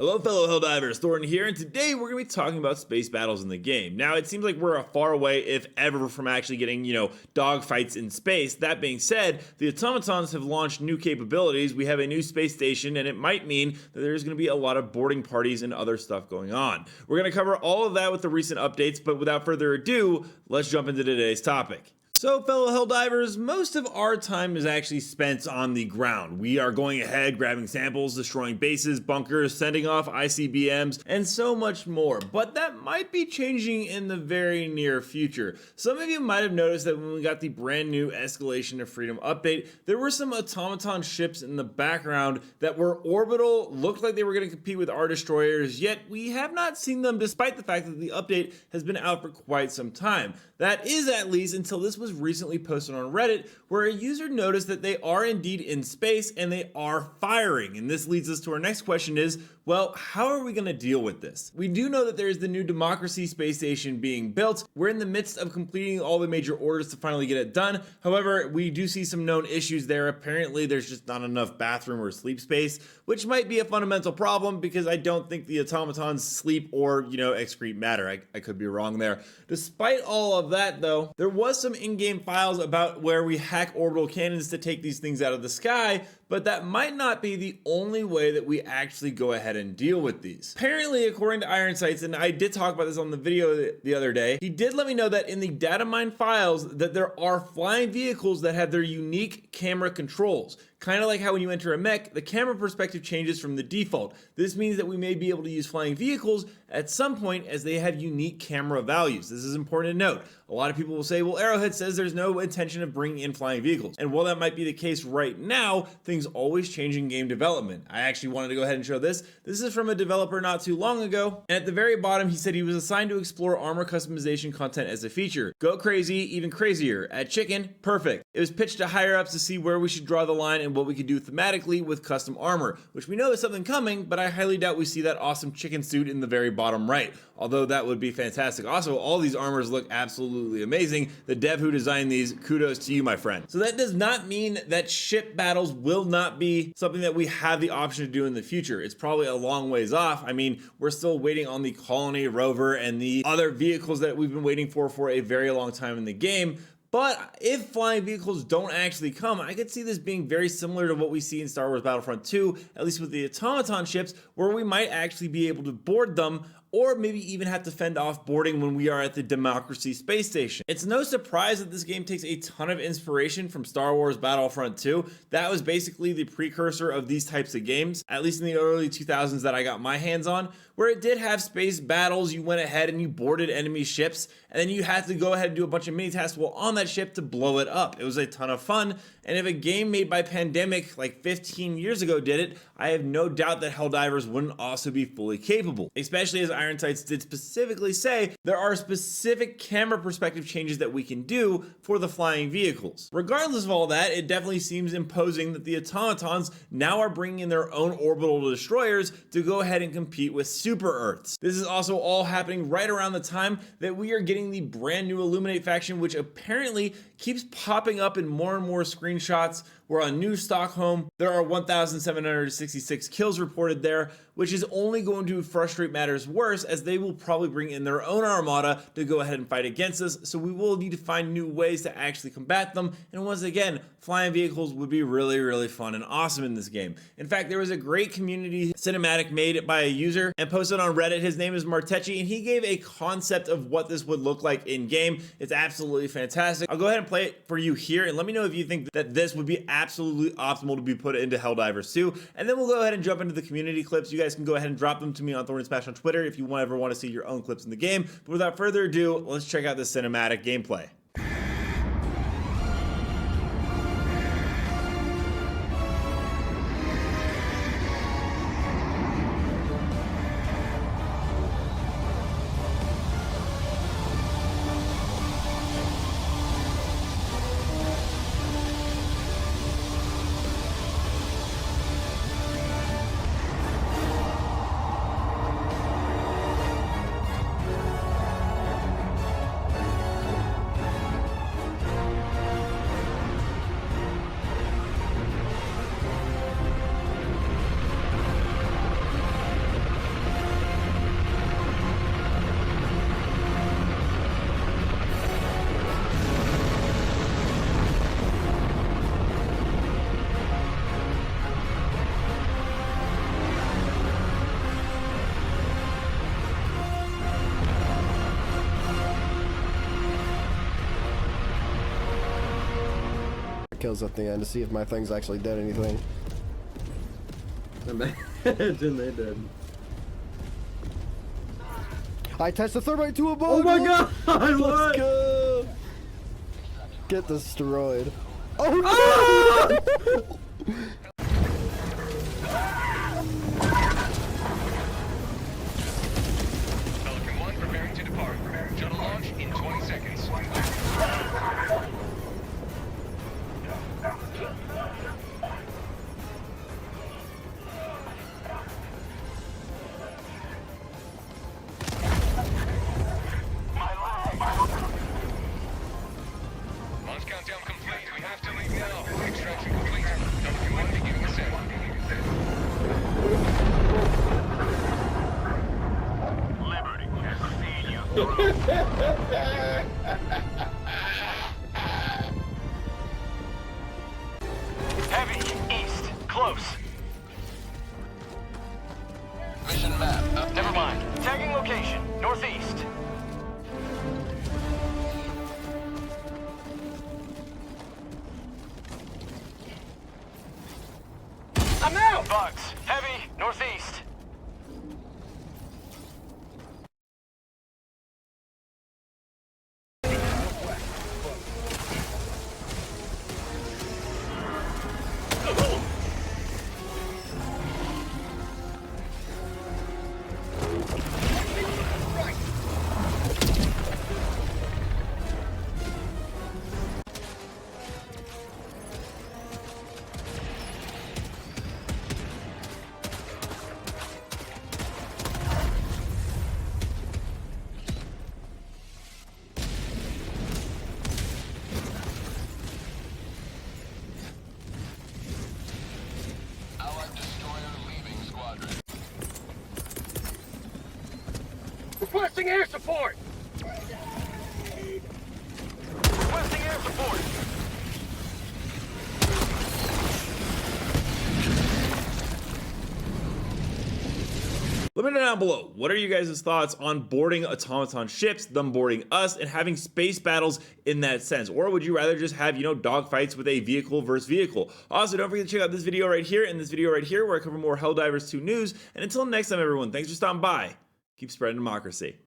Hello fellow Helldivers, Thornton here, and today we're going to be talking about space battles in the game. Now, it seems like we're a far away, if ever, from actually getting, dogfights in space. That being said, the Automatons have launched new capabilities, we have a new space station, and it might mean that there's going to be a lot of boarding parties and other stuff going on. We're going to cover all of that with the recent updates, but without further ado, let's jump into today's topic. So fellow Helldivers, most of our time is actually spent on the ground. We are going ahead, grabbing samples, destroying bases, bunkers, sending off ICBMs, and so much more. But that might be changing in the very near future. Some of you might have noticed that when we got the brand new Escalation of Freedom update, there were some Automaton ships in the background that were orbital, looked like they were going to compete with our destroyers, yet we have not seen them despite the fact that the update has been out for quite some time. That is at least until this was recently posted on Reddit, where a user noticed that they are indeed in space and they are firing. And this leads us to our next question is, well, how are we going to deal with this? We do know that there's the new Democracy space station being built. We're in the midst of completing all the major orders to finally get it done. However, we do see some known issues there. Apparently, there's just not enough bathroom or sleep space, which might be a fundamental problem because I don't think the automatons sleep or, excrete matter. I could be wrong there. Despite all of that, though, there was some in-game files about where we hack orbital cannons to take these things out of the sky, but that might not be the only way that we actually go ahead and deal with these. Apparently, according to Iron Sights, and I did talk about this on the video the other day, he did let me know that in the data mine files that there are flying vehicles that have their unique camera controls. Kind of like how when you enter a mech, the camera perspective changes from the default. This means that we may be able to use flying vehicles at some point as they have unique camera values. This is important to note. A lot of people will say, well, Arrowhead says there's no intention of bringing in flying vehicles. And while that might be the case right now, things always change in game development. I actually wanted to go ahead and show this. This is from a developer not too long ago. And at the very bottom, he said he was assigned to explore armor customization content as a feature. Go crazy, even crazier. At Chicken, perfect. It was pitched to higher ups to see where we should draw the line and what we could do thematically with custom armor, which we know is something coming, but I highly doubt we see that awesome chicken suit in the very bottom right, although that would be fantastic. Also, all these armors look absolutely amazing. The dev who designed these, kudos to you, my friend. So that does not mean that ship battles will not be something that we have the option to do in the future. It's probably a long ways off. I mean, we're still waiting on the Colony rover and the other vehicles that we've been waiting for a very long time in the game. But if flying vehicles don't actually come, I could see this being very similar to what we see in Star Wars Battlefront 2, at least with the Automaton ships, where we might actually be able to board them or maybe even have to fend off boarding when we are at the Democracy space station. It's no surprise that this game takes a ton of inspiration from Star Wars Battlefront 2. That was basically the precursor of these types of games, at least in the early 2000s that I got my hands on, where it did have space battles. You went ahead and you boarded enemy ships, and then you had to go ahead and do a bunch of mini tasks while on that ship to blow it up. It was a ton of fun, and if a game made by Pandemic like 15 years ago did it, I have no doubt that Helldivers wouldn't also be fully capable, especially as Iron Sights did specifically say there are specific camera perspective changes that we can do for the flying vehicles. Regardless of all that, it definitely seems imposing that the automatons now are bringing in their own orbital destroyers to go ahead and compete with Super Earths. This is also all happening right around the time that we are getting the brand new Illuminate faction, which apparently keeps popping up in more and more screenshots. We're on New Stockholm. There are 1,766 kills reported there, which is only going to frustrate matters worse as they will probably bring in their own armada to go ahead and fight against us. So we will need to find new ways to actually combat them. And once again, flying vehicles would be really, really fun and awesome in this game. In fact, there was a great community cinematic made by a user and posted on Reddit. His name is Martechi, and he gave a concept of what this would look like in game. It's absolutely fantastic. I'll go ahead and play it for you here, and let me know if you think that this would be absolutely optimal to be put into Helldivers 2, and then we'll go ahead and jump into the community clips. You guys can go ahead and drop them to me on Thorn and Smash on Twitter if you ever want to see your own clips in the game. But without further ado, let's check out this cinematic gameplay. kills at the end to see if my things actually did anything. Imagine they did. I attached the thermite to a boat! Oh my god! Let's What? go! Get destroyed. Oh no! Pelican 1 preparing to depart. Shuttle launch in 20 seconds. Launch countdown complete. We have to leave now. Extraction complete. Pelican 1 beginning ascent. Liberty has seen you through. Heavy, east, close. Mission map. Never mind. Tagging location, northeast. I'm out! Bugs, heavy, northeast. Requesting air support! Requesting air support! Let me know down below, what are you guys' thoughts on boarding automaton ships, them boarding us, and having space battles in that sense? Or would you rather just have, dogfights with a vehicle versus vehicle? Also, don't forget to check out this video right here and this video right here where I cover more Helldivers 2 news. And until next time, everyone, thanks for stopping by. Keep spreading democracy.